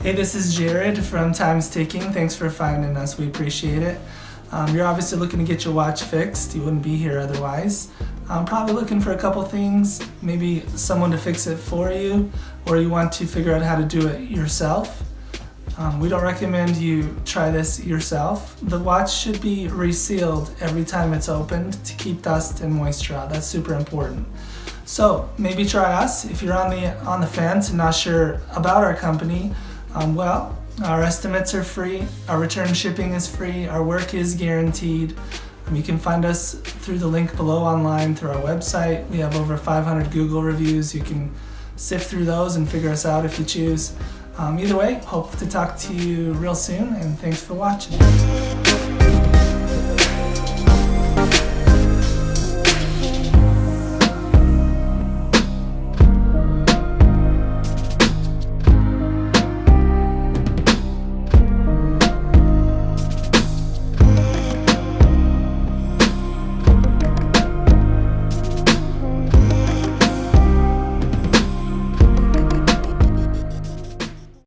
Hey, this is Jared from Time's Ticking. Thanks for finding us. We appreciate it. You're obviously looking to get your watch fixed. You wouldn't be here otherwise. Probably looking for a couple things, maybe someone to fix it for you, or you want to figure out how to do it yourself. We don't recommend you try this yourself. The watch should be resealed every time it's opened to keep dust and moisture out. That's super important. So maybe try us. If you're on the fence and not sure about our company, our estimates are free, our return shipping is free, our work is guaranteed. You can find us through the link below online through our website. We have over 500 Google reviews. You can sift through those and figure us out if you choose. Either way, hope to talk to you real soon, and thanks for watching.